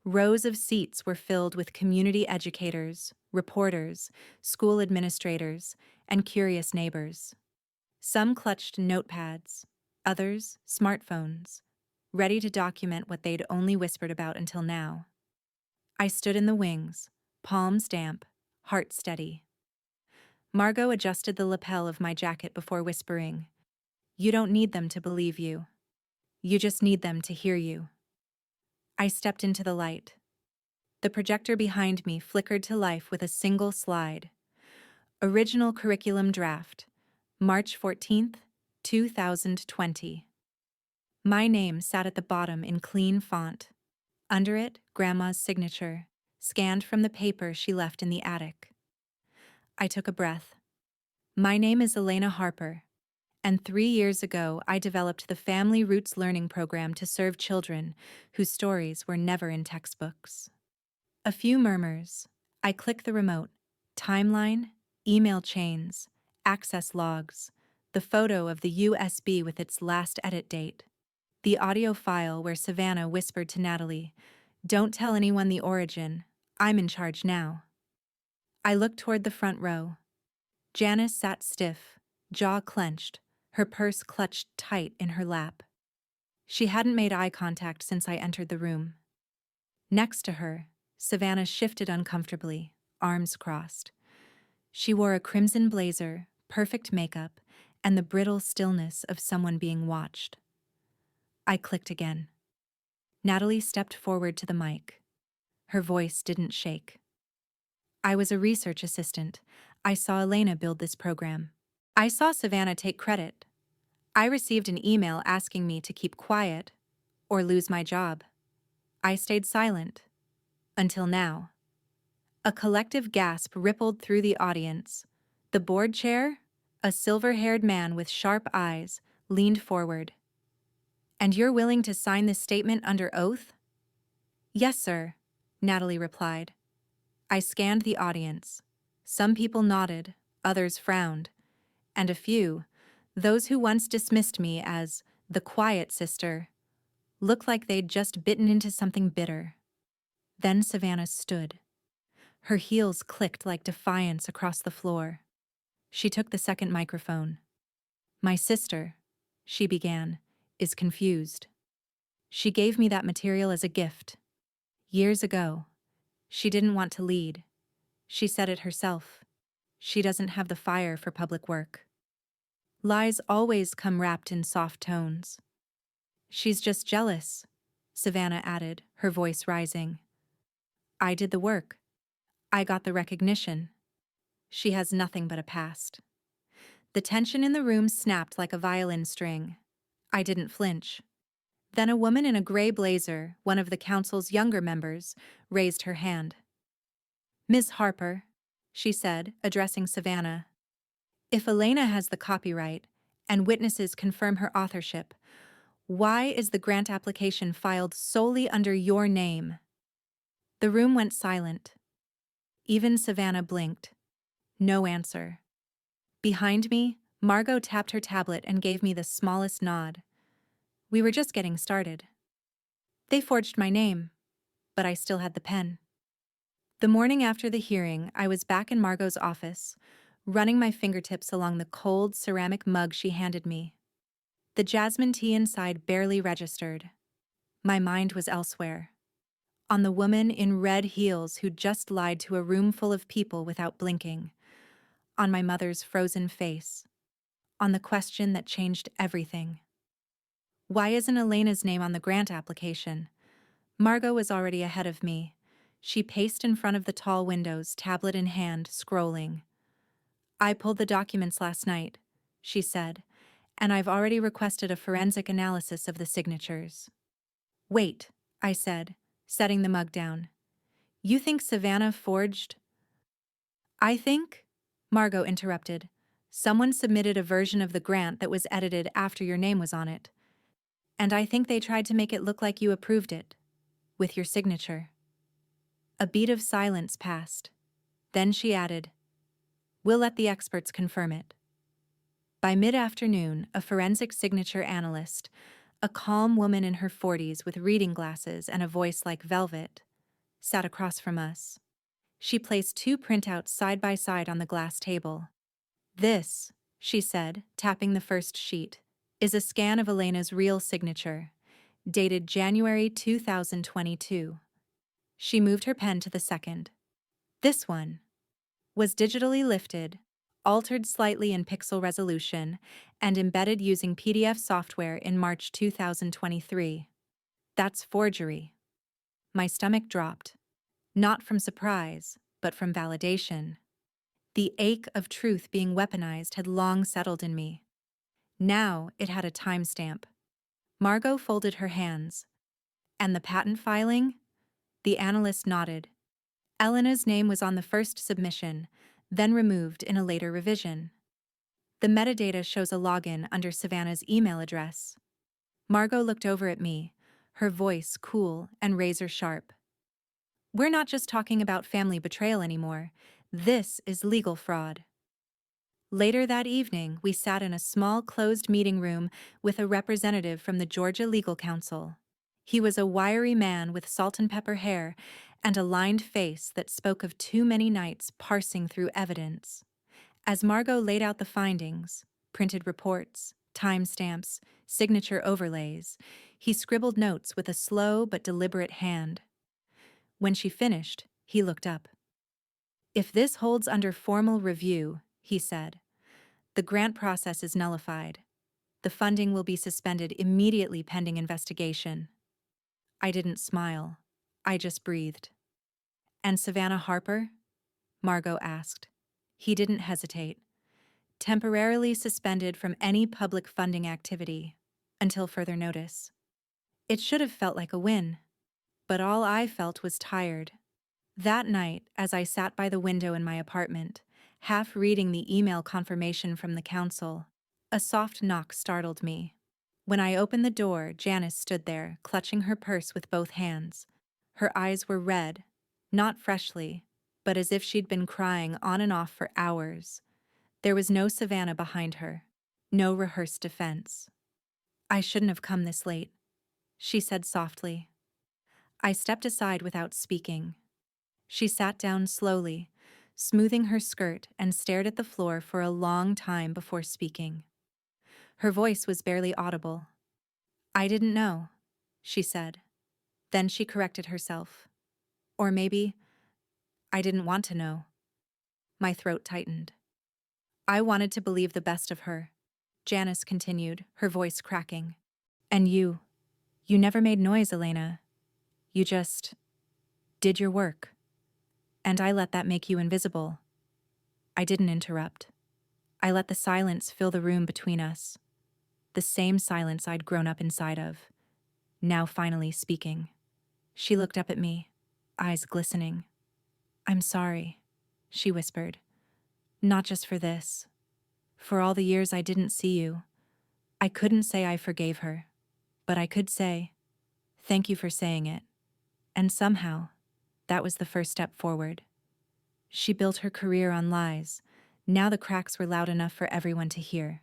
Rows of seats were filled with community educators, reporters, school administrators, and curious neighbors. Some clutched notepads, others smartphones, ready to document what they'd only whispered about until now. I stood in the wings, palms damp, heart steady. Margot adjusted the lapel of my jacket before whispering, "You don't need them to believe you. You just need them to hear you." I stepped into the light. The projector behind me flickered to life with a single slide. Original curriculum draft, March 14th, 2020. My name sat at the bottom in clean font. Under it, Grandma's signature, scanned from the paper she left in the attic. I took a breath. My name is Elena Harper, and 3 years ago I developed the Family Roots Learning Program to serve children whose stories were never in textbooks. A few murmurs. I click the remote. Timeline, email chains, access logs, the photo of the USB with its last edit date, the audio file where Savannah whispered to Natalie, "Don't tell anyone the origin. I'm in charge now." I looked toward the front row. Janice sat stiff, jaw clenched, her purse clutched tight in her lap. She hadn't made eye contact since I entered the room. Next to her, Savannah shifted uncomfortably, arms crossed. She wore a crimson blazer, perfect makeup, and the brittle stillness of someone being watched. I clicked again. Natalie stepped forward to the mic. Her voice didn't shake. "I was a research assistant. I saw Elena build this program. I saw Savannah take credit. I received an email asking me to keep quiet or lose my job. I stayed silent. Until now." A collective gasp rippled through the audience. The board chair, a silver-haired man with sharp eyes, leaned forward. "And you're willing to sign this statement under oath?" "Yes, sir," Natalie replied. I scanned the audience. Some people nodded, others frowned, and a few, those who once dismissed me as the quiet sister, looked like they'd just bitten into something bitter. Then Savannah stood. Her heels clicked like defiance across the floor. She took the second microphone. "My sister," she began, "is confused. She gave me that material as a gift. Years ago. She didn't want to lead. She said it herself. She doesn't have the fire for public work. Lies always come wrapped in soft tones. She's just jealous," Savannah added, her voice rising. "I did the work. I got the recognition. She has nothing but a past." The tension in the room snapped like a violin string. I didn't flinch. Then a woman in a gray blazer, one of the council's younger members, raised her hand. "Ms. Harper," she said, addressing Savannah. If Elena has the copyright, and witnesses confirm her authorship, why is the grant application filed solely under your name? The room went silent. Even Savannah blinked. No answer. Behind me, Margot tapped her tablet and gave me the smallest nod. We were just getting started. They forged my name, but I still had the pen. The morning after the hearing, I was back in Margot's office, running my fingertips along the cold ceramic mug she handed me. The jasmine tea inside barely registered. My mind was elsewhere. On the woman in red heels who'd just lied to a room full of people without blinking. On my mother's frozen face. On the question that changed everything. Why isn't Elena's name on the grant application? Margot was already ahead of me. She paced in front of the tall windows, tablet in hand, scrolling. I pulled the documents last night, she said, and I've already requested a forensic analysis of the signatures. Wait, I said, setting the mug down. You think Savannah forged? I think, Margot interrupted. Someone submitted a version of the grant that was edited after your name was on it. And I think they tried to make it look like you approved it, with your signature. A beat of silence passed. Then she added, We'll let the experts confirm it. By mid-afternoon, a forensic signature analyst, a calm woman in her 40s with reading glasses and a voice like velvet, sat across from us. She placed 2 printouts side by side on the glass table. This, she said, tapping the first sheet, is a scan of Elena's real signature, dated January 2022. She moved her pen to the second. This one was digitally lifted, altered slightly in pixel resolution, and embedded using PDF software in March 2023. That's forgery. My stomach dropped. Not from surprise, but from validation. The ache of truth being weaponized had long settled in me. Now it had a timestamp. Margot folded her hands. And the patent filing? The analyst nodded. Elena's name was on the first submission, then removed in a later revision. The metadata shows a login under Savannah's email address. Margot looked over at me, her voice cool and razor-sharp. We're not just talking about family betrayal anymore. This is legal fraud. Later that evening, we sat in a small closed meeting room with a representative from the Georgia Legal Council. He was a wiry man with salt and pepper hair and a lined face that spoke of too many nights parsing through evidence. As Margot laid out the findings, printed reports, timestamps, signature overlays, he scribbled notes with a slow but deliberate hand. When she finished, he looked up. If this holds under formal review, he said, the grant process is nullified. The funding will be suspended immediately pending investigation. I didn't smile. I just breathed. And Savannah Harper? Margot asked. He didn't hesitate. Temporarily suspended from any public funding activity, until further notice. It should have felt like a win, but all I felt was tired. That night, as I sat by the window in my apartment, half reading the email confirmation from the council, a soft knock startled me. When I opened the door, Janice stood there, clutching her purse with both hands. Her eyes were red, not freshly, but as if she'd been crying on and off for hours. There was no Savannah behind her, no rehearsed defense. I shouldn't have come this late, she said softly. I stepped aside without speaking. She sat down slowly, smoothing her skirt, and stared at the floor for a long time before speaking. Her voice was barely audible. I didn't know, she said. Then she corrected herself. Or maybe, I didn't want to know. My throat tightened. I wanted to believe the best of her. Janice continued, her voice cracking. And you never made noise, Elena. You just did your work. And I let that make you invisible. I didn't interrupt. I let the silence fill the room between us. The same silence I'd grown up inside of. Now finally speaking. She looked up at me, eyes glistening. I'm sorry. she whispered. Not just for this. For all the years I didn't see you. I couldn't say I forgave her. But I could say, thank you for saying it. And somehow, that was the first step forward. She built her career on lies. Now the cracks were loud enough for everyone to hear.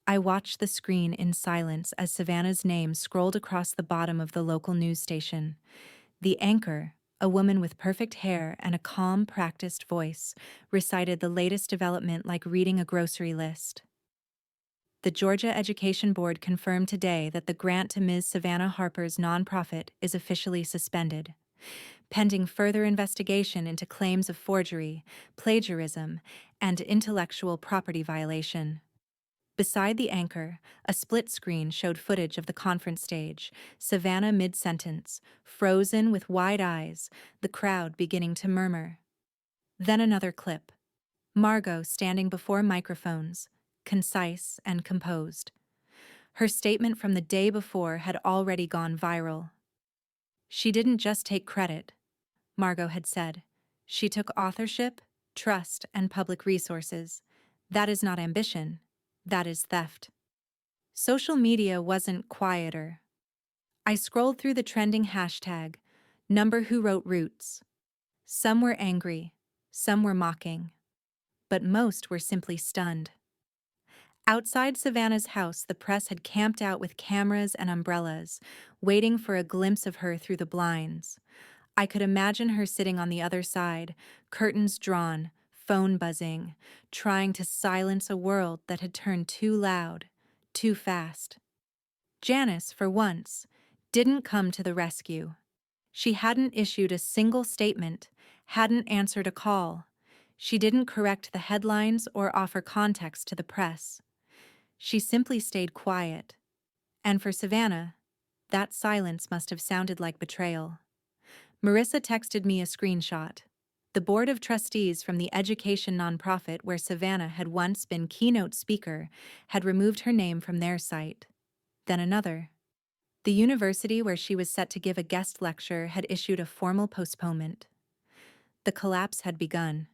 I watched the screen in silence as Savannah's name scrolled across the bottom of the local news station. The anchor, a woman with perfect hair and a calm, practiced voice, recited the latest development like reading a grocery list. The Georgia Education Board confirmed today that the grant to Ms. Savannah Harper's nonprofit is officially suspended, pending further investigation into claims of forgery, plagiarism, and intellectual property violation. Beside the anchor, a split screen showed footage of the conference stage, Savannah mid-sentence, frozen with wide eyes, the crowd beginning to murmur. Then another clip. Margot standing before microphones, concise and composed. Her statement from the day before had already gone viral. She didn't just take credit, Margot had said. She took authorship, trust, and public resources. That is not ambition. That is theft. Social media wasn't quieter. I scrolled through the trending hashtag, #WhoWroteRoots. Some were angry, some were mocking, but most were simply stunned. Outside Savannah's house, the press had camped out with cameras and umbrellas, waiting for a glimpse of her through the blinds. I could imagine her sitting on the other side, curtains drawn, phone buzzing, trying to silence a world that had turned too loud, too fast. Janice, for once, didn't come to the rescue. She hadn't issued a single statement, hadn't answered a call. She didn't correct the headlines or offer context to the press. She simply stayed quiet. And for Savannah, that silence must have sounded like betrayal. Marissa texted me a screenshot. The board of trustees from the education nonprofit where Savannah had once been keynote speaker had removed her name from their site. Then another. The university where she was set to give a guest lecture had issued a formal postponement. The collapse had begun.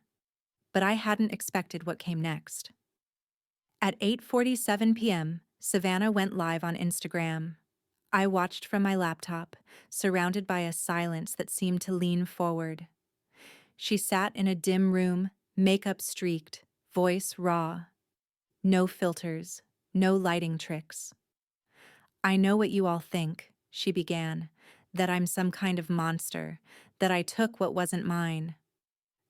But I hadn't expected what came next. At 8:47 p.m., Savannah went live on Instagram. I watched from my laptop, surrounded by a silence that seemed to lean forward. She sat in a dim room, makeup streaked, voice raw. No filters, no lighting tricks. I know what you all think, she began, that I'm some kind of monster, that I took what wasn't mine.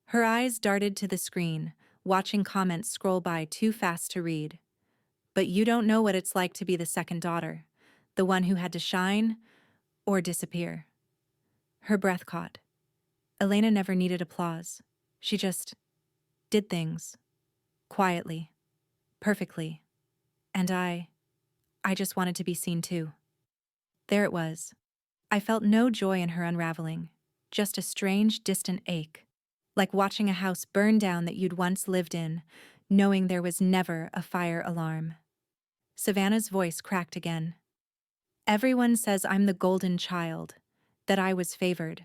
Her eyes darted to the screen, watching comments scroll by too fast to read. But you don't know what it's like to be the second daughter, the one who had to shine or disappear. Her breath caught. Elena never needed applause. She just did things. Quietly. Perfectly. And I just wanted to be seen too. There it was. I felt no joy in her unraveling, just a strange, distant ache, like watching a house burn down that you'd once lived in, knowing there was never a fire alarm. Savannah's voice cracked again. Everyone says I'm the golden child, that I was favored.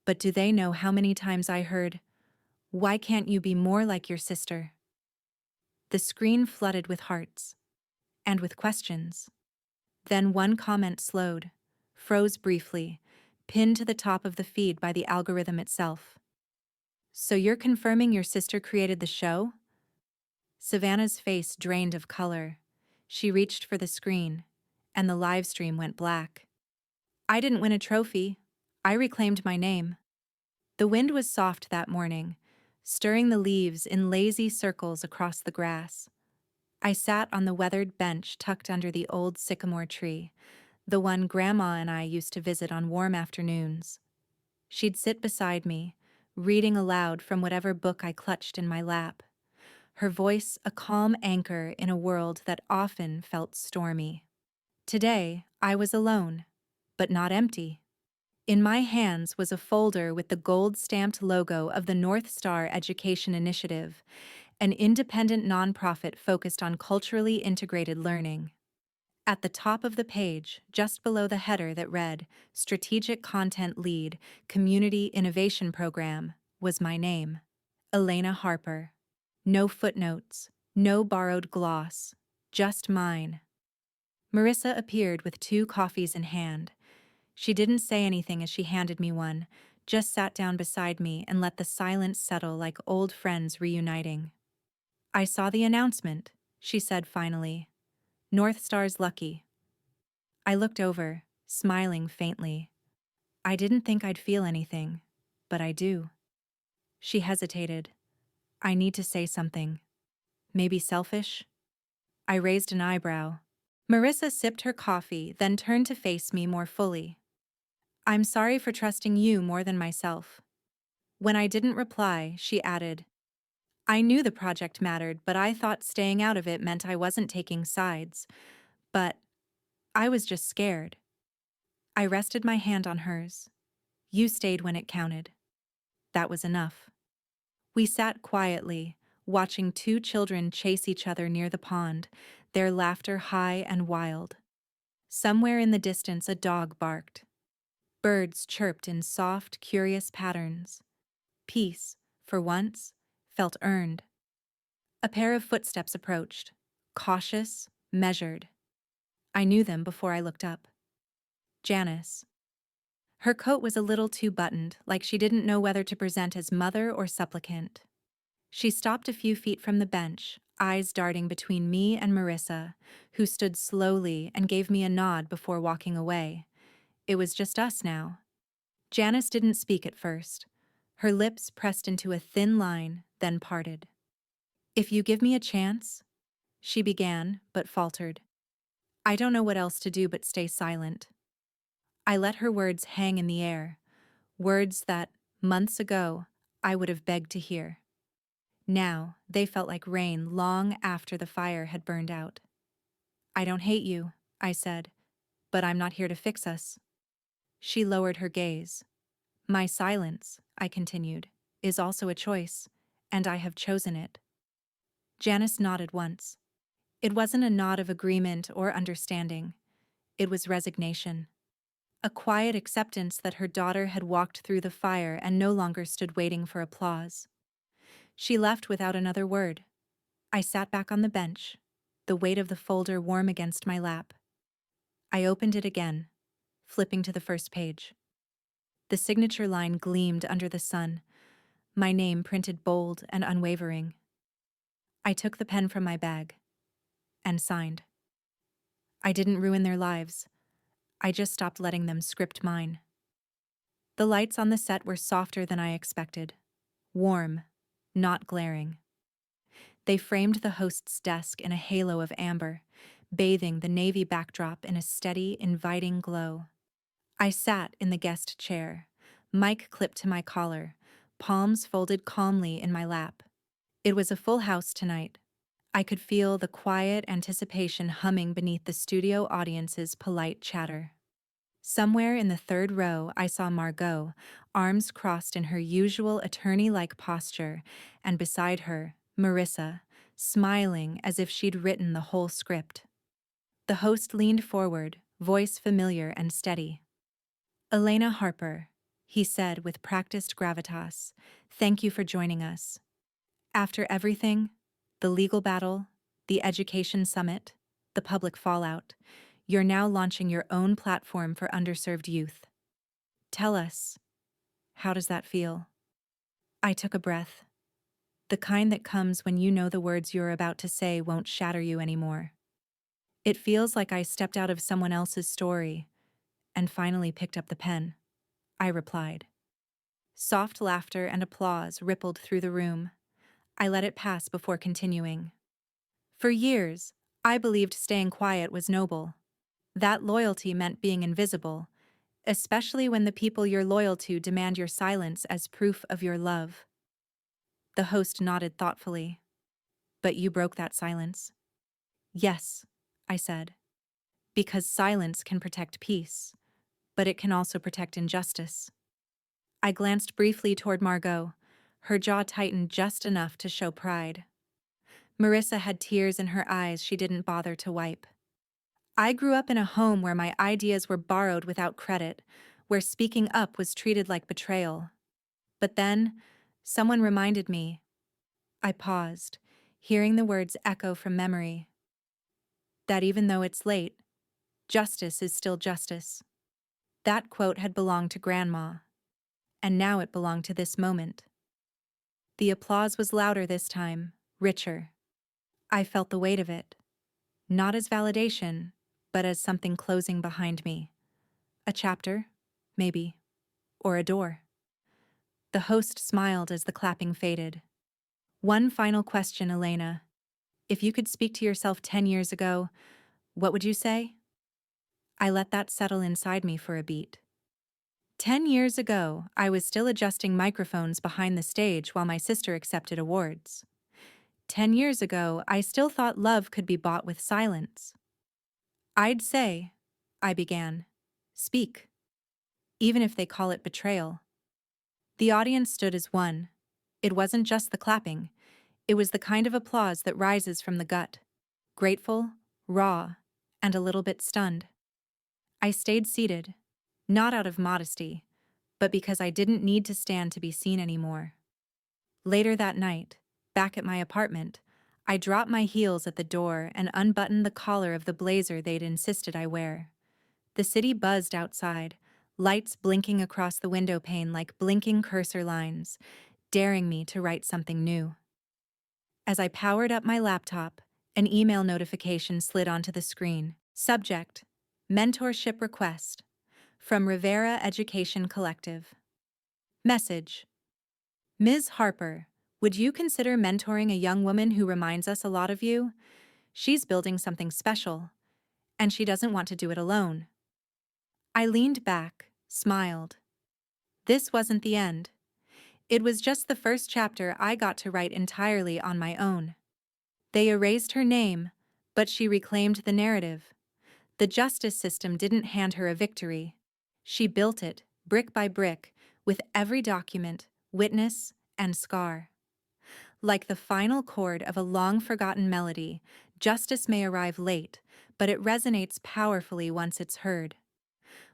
But do they know how many times I heard, "Why can't you be more like your sister?" The screen flooded with hearts. And with questions. Then one comment slowed, froze briefly, pinned to the top of the feed by the algorithm itself. So you're confirming your sister created the show? Savannah's face drained of color. She reached for the screen, and the live stream went black. I didn't win a trophy. I reclaimed my name. The wind was soft that morning, stirring the leaves in lazy circles across the grass. I sat on the weathered bench tucked under the old sycamore tree, the one Grandma and I used to visit on warm afternoons. She'd sit beside me, reading aloud from whatever book I clutched in my lap, her voice a calm anchor in a world that often felt stormy. Today, I was alone, but not empty. In my hands was a folder with the gold-stamped logo of the North Star Education Initiative, an independent nonprofit focused on culturally integrated learning. At the top of the page, just below the header that read, Strategic Content Lead, Community Innovation Program, was my name. Elena Harper. No footnotes, no borrowed gloss, just mine. Marissa appeared with 2 coffees in hand. She didn't say anything as she handed me one, just sat down beside me and let the silence settle like old friends reuniting. I saw the announcement, she said finally. North Star's lucky. I looked over, smiling faintly. I didn't think I'd feel anything, but I do. She hesitated. I need to say something. Maybe selfish? I raised an eyebrow. Marissa sipped her coffee, then turned to face me more fully. I'm sorry for trusting you more than myself. When I didn't reply, she added, I knew the project mattered, but I thought staying out of it meant I wasn't taking sides. But I was just scared. I rested my hand on hers. You stayed when it counted. That was enough. We sat quietly, watching 2 children chase each other near the pond, their laughter high and wild. Somewhere in the distance, a dog barked. Birds chirped in soft, curious patterns. Peace, for once, felt earned. A pair of footsteps approached, cautious, measured. I knew them before I looked up. Janice. Her coat was a little too buttoned, like she didn't know whether to present as mother or supplicant. She stopped a few feet from the bench, eyes darting between me and Marissa, who stood slowly and gave me a nod before walking away. It was just us now. Janice didn't speak at first. Her lips pressed into a thin line, then parted. If you give me a chance, she began, but faltered. I don't know what else to do but stay silent. I let her words hang in the air, words that, months ago, I would have begged to hear. Now, they felt like rain long after the fire had burned out. I don't hate you, I said, but I'm not here to fix us. She lowered her gaze. My silence, I continued, is also a choice, and I have chosen it. Janice nodded once. It wasn't a nod of agreement or understanding. It was resignation. A quiet acceptance that her daughter had walked through the fire and no longer stood waiting for applause. She left without another word. I sat back on the bench, the weight of the folder warm against my lap. I opened it again, flipping to the first page. The signature line gleamed under the sun, my name printed bold and unwavering. I took the pen from my bag and signed. I didn't ruin their lives. I just stopped letting them script mine. The lights on the set were softer than I expected. Warm, not glaring. They framed the host's desk in a halo of amber, bathing the navy backdrop in a steady, inviting glow. I sat in the guest chair, mic clipped to my collar, palms folded calmly in my lap. It was a full house tonight. I could feel the quiet anticipation humming beneath the studio audience's polite chatter. Somewhere in the 3rd row, I saw Margot, arms crossed in her usual attorney-like posture, and beside her, Marissa, smiling as if she'd written the whole script. The host leaned forward, voice familiar and steady. Elena Harper, he said with practiced gravitas, thank you for joining us. After everything, the legal battle, the education summit, the public fallout, you're now launching your own platform for underserved youth. Tell us, how does that feel? I took a breath. The kind that comes when you know the words you're about to say won't shatter you anymore. It feels like I stepped out of someone else's story and finally picked up the pen. I replied. Soft laughter and applause rippled through the room. I let it pass before continuing. For years, I believed staying quiet was noble. That loyalty meant being invisible, especially when the people you're loyal to demand your silence as proof of your love. The host nodded thoughtfully. But you broke that silence. Yes, I said. Because silence can protect peace, but it can also protect injustice. I glanced briefly toward Margot. Her jaw tightened just enough to show pride. Marissa had tears in her eyes she didn't bother to wipe. I grew up in a home where my ideas were borrowed without credit, where speaking up was treated like betrayal. But then, Someone reminded me. I paused, hearing the words echo from memory. That even though it's late, justice is still justice. That quote had belonged to Grandma, and now it belonged to this moment. The applause was louder this time, richer. I felt the weight of it, not as validation, but as something closing behind me. A chapter, maybe, or a door. The host smiled as the clapping faded. One final question, Elena. If you could speak to yourself 10 years ago, what would you say? I let that settle inside me for a beat. 10 years ago, I was still adjusting microphones behind the stage while my sister accepted awards. 10 years ago, I still thought love could be bought with silence. I'd say, I began, speak, even if they call it betrayal. The audience stood as one. It wasn't just the clapping, it was the kind of applause that rises from the gut, grateful, raw, and a little bit stunned. I stayed seated, not out of modesty, but because I didn't need to stand to be seen anymore. Later that night, back at my apartment, I dropped my heels at the door and unbuttoned the collar of the blazer they'd insisted I wear. The city buzzed outside, lights blinking across the window pane like blinking cursor lines, daring me to write something new. As I powered up my laptop, an email notification slid onto the screen. Subject: Mentorship Request. From Rivera Education Collective. Message: Ms. Harper, would you consider mentoring a young woman who reminds us a lot of you? She's building something special, and she doesn't want to do it alone. I leaned back, smiled. This wasn't the end. It was just the first chapter I got to write entirely on my own. They erased her name, but she reclaimed the narrative. The justice system didn't hand her a victory. She built it, brick by brick, with every document, witness, and scar. Like the final chord of a long-forgotten melody, justice may arrive late, but it resonates powerfully once it's heard.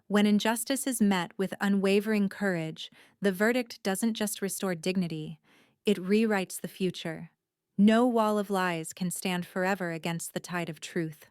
When injustice is met with unwavering courage, the verdict doesn't just restore dignity, it rewrites the future. No wall of lies can stand forever against the tide of truth.